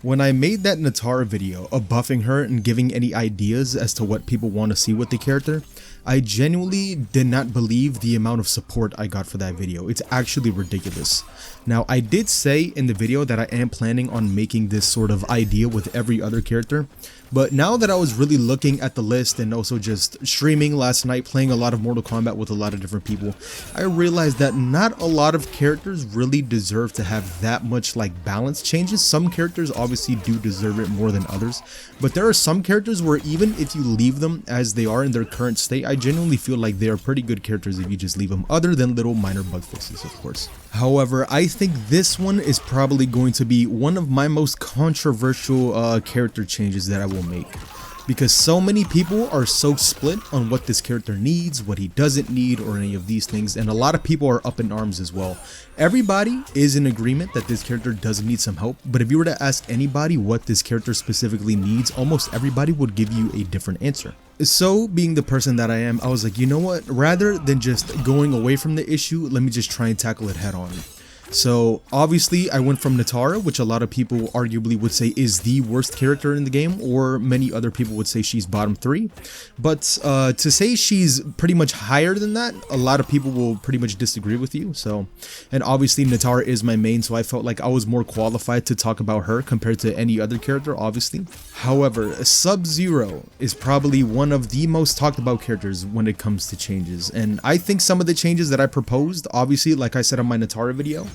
When I made that Nitara video of buffing her and giving any ideas as to what people want to see with the character, I genuinely did not believe the amount of support I got for that video. It's actually ridiculous. Now, I did say in the video that I am planning on making this sort of idea with every other character, but now that I was really looking at the list and also just streaming last night, playing a lot of Mortal Kombat with a lot of different people, I realized that not a lot of characters really deserve to have that much like balance changes. Some characters obviously do deserve it more than others, but there are some characters where even if you leave them as they are in their current state, I genuinely feel like they are pretty good characters if you just leave them, other than little minor bug fixes, of course. However, I think this one is probably going to be one of my most controversial character changes that I will make, because so many people are so split on what this character needs, what he doesn't need, or any of these things, and a lot of people are up in arms as well. Everybody is in agreement that this character does need some help, but if you were to ask anybody what this character specifically needs, almost everybody would give you a different answer. So, being the person that I am, I was like, you know what, rather than just going away from the issue, let me just try and tackle it head on. So obviously I went from Nitara, which a lot of people arguably would say is the worst character in the game, or many other people would say she's bottom 3. But to say she's pretty much higher than that, a lot of people will pretty much disagree with you. So, and obviously Nitara is my main, so I felt like I was more qualified to talk about her compared to any other character, obviously. However, Sub-Zero is probably one of the most talked about characters when it comes to changes, and I think some of the changes that I proposed, obviously, like I said on my Nitara video,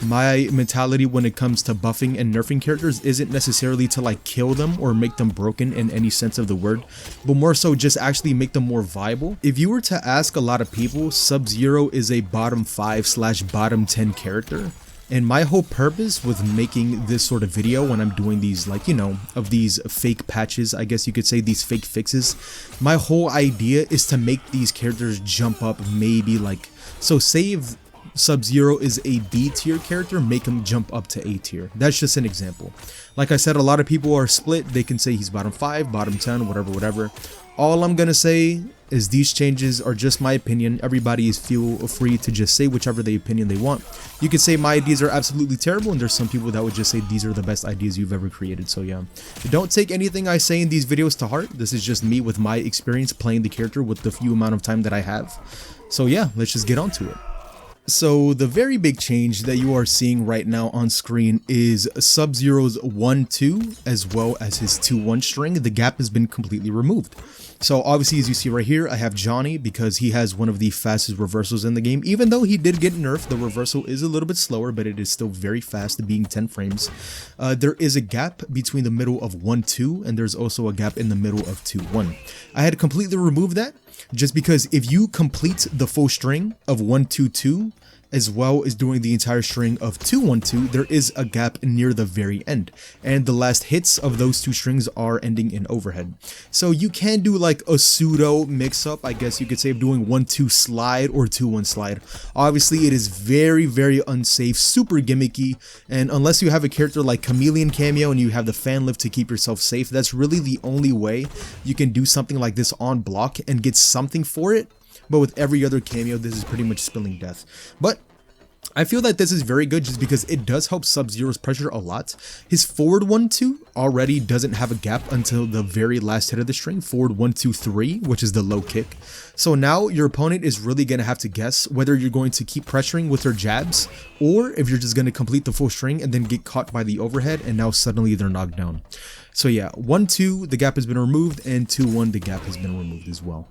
my mentality when it comes to buffing and nerfing characters isn't necessarily to like kill them or make them broken in any sense of the word, but more so just actually make them more viable. If you were to ask a lot of people, Sub-Zero is a bottom 5/ bottom 10 character. And my whole purpose with making this sort of video when I'm doing these, like, you know, of these fake patches, I guess you could say, these fake fixes, my whole idea is to make these characters jump up maybe like, so say if Sub-Zero is a B tier character, make him jump up to A tier. That's just an example. Like I said, a lot of people are split. They can say he's bottom 5, bottom 10, whatever. All I'm gonna say is these changes are just my opinion. Everybody is feel free to just say whichever the opinion they want. You could say my ideas are absolutely terrible, and there's some people that would just say these are the best ideas you've ever created. So yeah, don't take anything I say in these videos to heart. This is just me with my experience playing the character with the few amount of time that I have. So yeah, let's just get on to it. So the very big change that you are seeing right now on screen is Sub-Zero's 1-2 as well as his 2-1 string. The gap has been completely removed. So obviously, as you see right here, I have Johnny because he has one of the fastest reversals in the game. Even though he did get nerfed, the reversal is a little bit slower, but it is still very fast, being 10 frames. There is a gap between the middle of 1-2, and there's also a gap in the middle of 2-1. I had completely removed that just because if you complete the full string of 1-2-2, as well as doing the entire string of 2-1-2, there is a gap near the very end, and the last hits of those two strings are ending in overhead. So you can do like a pseudo mix-up, I guess you could say, of doing 1-2 slide or 2-1 slide. Obviously, it is very unsafe, super gimmicky, and unless you have a character like Chameleon Cameo and you have the fan lift to keep yourself safe, that's really the only way you can do something like this on block and get something for it. But with every other cameo, this is pretty much spilling death. But I feel that this is very good just because it does help Sub-Zero's pressure a lot. His forward 1-2 already doesn't have a gap until the very last hit of the string, forward 1-2-3, which is the low kick. So now your opponent is really going to have to guess whether you're going to keep pressuring with your jabs or if you're just going to complete the full string and then get caught by the overhead and now suddenly they're knocked down. So yeah, 1-2, the gap has been removed, and 2-1, the gap has been removed as well.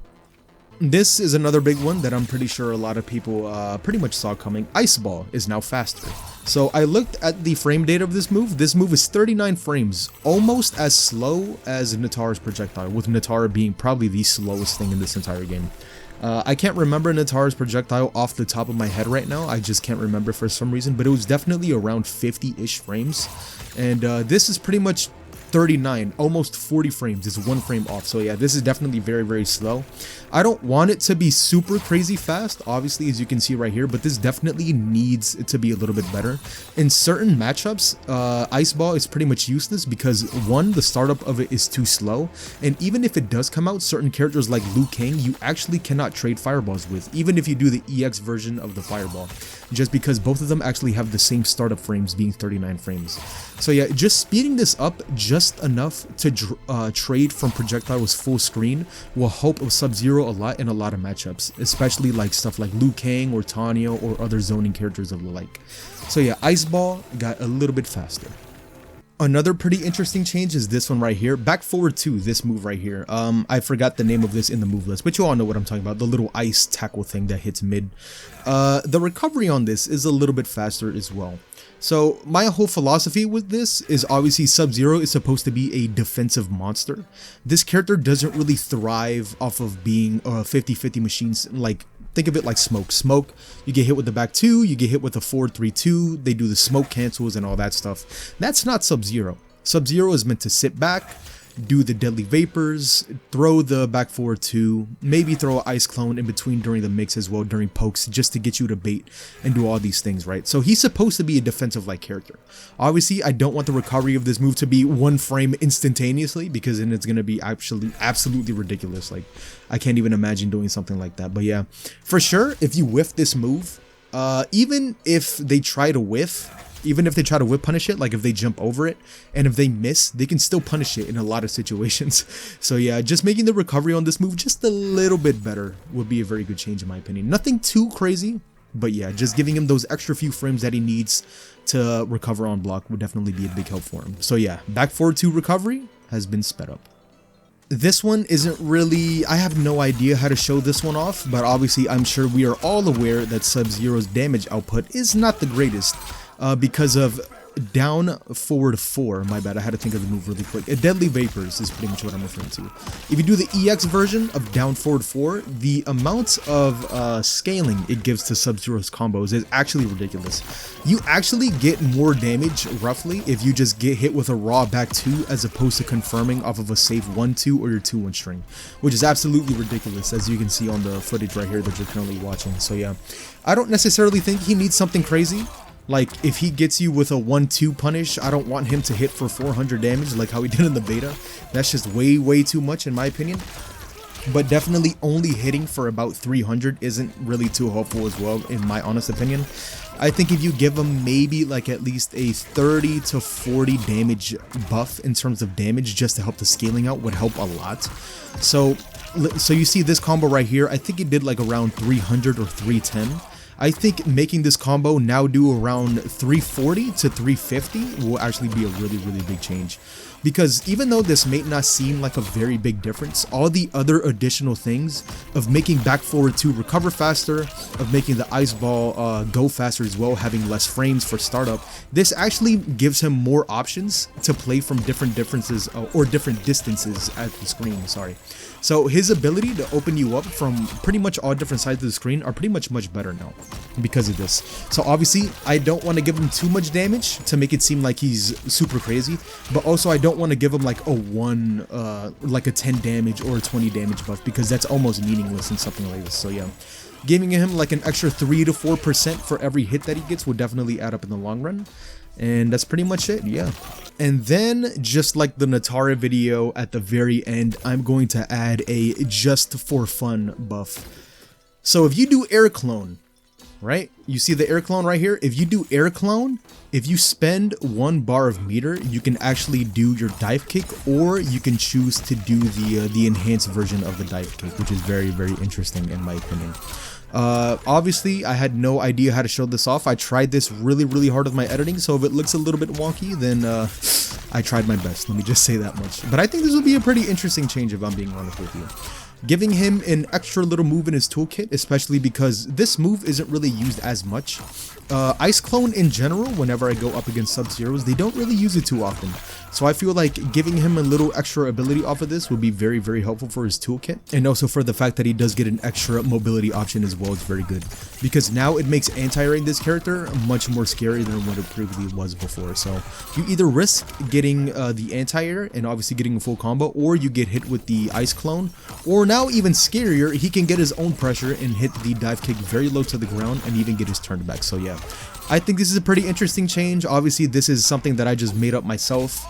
This is another big one that I'm pretty sure a lot of people pretty much saw coming. Ice Ball is now faster. So I looked at the frame data of this move. This move is 39 frames, almost as slow as Nitara's projectile, with Nitara being probably the slowest thing in this entire game. I can't remember Nitara's projectile off the top of my head right now. I just can't remember for some reason, but it was definitely around 50-ish frames. And this is pretty much 39, almost 40 frames. It's 1 frame off. So yeah, this is definitely very, very slow. I don't want it to be super crazy fast, obviously, as you can see right here, but this definitely needs it to be a little bit better. In certain matchups, Ice Ball is pretty much useless because one, the startup of it is too slow, and even if it does come out, certain characters like Liu Kang, you actually cannot trade fireballs with, even if you do the EX version of the fireball, just because both of them actually have the same startup frames being 39 frames. So yeah, just speeding this up just enough to trade from projectiles full screen will help Sub-Zero a lot in a lot of matchups, especially like stuff like Liu Kang or Tanya or other zoning characters of the like. So yeah, Ice Ball got a little bit faster. Another pretty interesting change is this one right here, back forward 2, this move right here. I forgot the name of this in the move list, but you all know what I'm talking about, the little ice tackle thing that hits mid. The recovery on this is a little bit faster as well. So my whole philosophy with this is obviously Sub-Zero is supposed to be a defensive monster. This character doesn't really thrive off of being 50-50 machines. Like, think of it like Smoke. Smoke, you get hit with the back 2, you get hit with a forward 3-2, they do the smoke cancels and all that stuff. That's not Sub-Zero. Sub-Zero is meant to sit back, do the deadly vapors, throw the back forward 2, maybe throw an ice clone in between during the mix as well, during pokes, just to get you to bait and do all these things, right? So he's supposed to be a defensive like character. Obviously, I don't want the recovery of this move to be 1 frame instantaneously, because then it's going to be absolutely ridiculous. Like, I can't even imagine doing something like that. But yeah, for sure, if you whiff this move, even if they try to whiff, even if they try to whip punish it, like if they jump over it, and if they miss, they can still punish it in a lot of situations. So yeah, just making the recovery on this move just a little bit better would be a very good change in my opinion. Nothing too crazy, but yeah, just giving him those extra few frames that he needs to recover on block would definitely be a big help for him. So yeah, back forward 2 recovery has been sped up. This one isn't really, I have no idea how to show this one off, but obviously I'm sure we are all aware that Sub-Zero's damage output is not the greatest. Because of down forward 4, my bad, I had to think of the move really quick. Deadly Vapors is pretty much what I'm referring to. If you do the EX version of down forward 4, the amount of scaling it gives to Sub-Zero's combos is actually ridiculous. You actually get more damage, roughly, if you just get hit with a raw back 2 as opposed to confirming off of a safe 1-2 or your 2-1 string, which is absolutely ridiculous, as you can see on the footage right here that you're currently watching. So yeah, I don't necessarily think he needs something crazy. Like, if he gets you with a 1-2 punish, I don't want him to hit for 400 damage like how he did in the beta. That's just way too much in my opinion. But definitely only hitting for about 300 isn't really too helpful as well, in my honest opinion. I think if you give him maybe like at least a 30 to 40 damage buff in terms of damage just to help the scaling out would help a lot. So you see this combo right here, I think it did like around 300 or 310. I think making this combo now do around 340 to 350 will actually be a really big change. Because even though this may not seem like a very big difference, all the other additional things of making back forward 2 recover faster, of making the Ice Ball go faster as well, having less frames for startup, this actually gives him more options to play from different distances at the screen, sorry. So his ability to open you up from pretty much all different sides of the screen are pretty much better now because of this. So obviously, I don't want to give him too much damage to make it seem like he's super crazy, but also I don't want to give him like a 10 damage or a 20 damage buff, because that's almost meaningless in something like this. So yeah, giving him like an extra 3 to 4% for every hit that he gets would definitely add up in the long run. And that's pretty much it, yeah. And then, just like the Nitara video at the very end, I'm going to add a just for fun buff. So if you do air clone, right? You see the air clone right here? If you do air clone, if you spend 1 bar of meter, you can actually do your dive kick, or you can choose to do the enhanced version of the dive kick, which is very interesting in my opinion. Obviously, I had no idea how to show this off. I tried this really hard with my editing, so if it looks a little bit wonky, then I tried my best. Let me just say that much. But I think this will be a pretty interesting change if I'm being honest with you. Giving him an extra little move in his toolkit, especially because this move isn't really used as much. Ice Clone in general, whenever I go up against Sub-Zeros, they don't really use it too often. So I feel like giving him a little extra ability off of this would be very, very helpful for his toolkit. And also for the fact that he does get an extra mobility option as well is very good. Because now it makes anti-airing this character much more scary than what it previously was before. So you either risk getting the anti-air and obviously getting a full combo, or you get hit with the ice clone, or now even scarier, he can get his own pressure and hit the dive kick very low to the ground and even get his turn back. So yeah, I think this is a pretty interesting change. Obviously this is something that I just made up myself.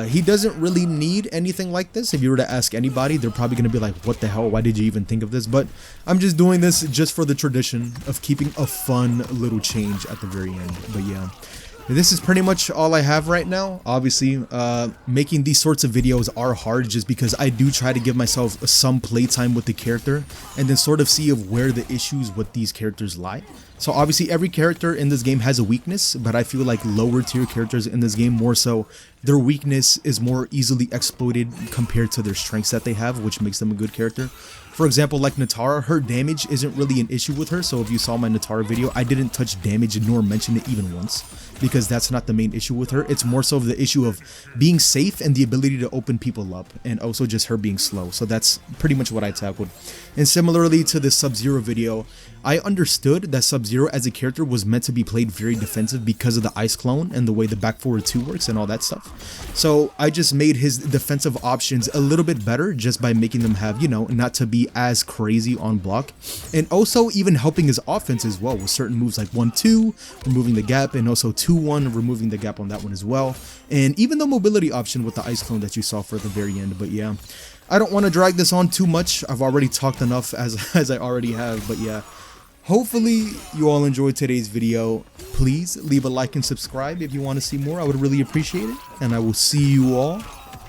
He doesn't really need anything like this. If you were to ask anybody, they're probably going to be like, what the hell, why did you even think of this? But I'm just doing this just for the tradition of keeping a fun little change at the very end. But yeah, this is pretty much all I have right now. Obviously, making these sorts of videos are hard just because I do try to give myself some playtime with the character and then sort of see of where the issues with these characters lie. So obviously every character in this game has a weakness, but I feel like lower tier characters in this game more so, their weakness is more easily exploited compared to their strengths that they have, which makes them a good character. For example, like Nitara, her damage isn't really an issue with her, so if you saw my Nitara video, I didn't touch damage nor mention it even once, because that's not the main issue with her. It's more so of the issue of being safe and the ability to open people up, and also just her being slow. So that's pretty much what I tackled. And similarly to the Sub-Zero video, I understood that Sub-Zero as a character was meant to be played very defensive because of the ice clone and the way the back forward 2 works and all that stuff. So I just made his defensive options a little bit better just by making them have, you know, not to be as crazy on block, and also even helping his offense as well with certain moves like 1-2, removing the gap, and also 2-1, removing the gap on that one as well, and even the mobility option with the ice clone that you saw for the very end. But yeah, I don't want to drag this on too much. I've already talked enough as I already have. But yeah, hopefully you all enjoyed today's video. Please leave a like and subscribe if you want to see more. I would really appreciate it, and I will see you all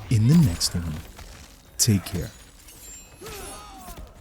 in the next one. Take care.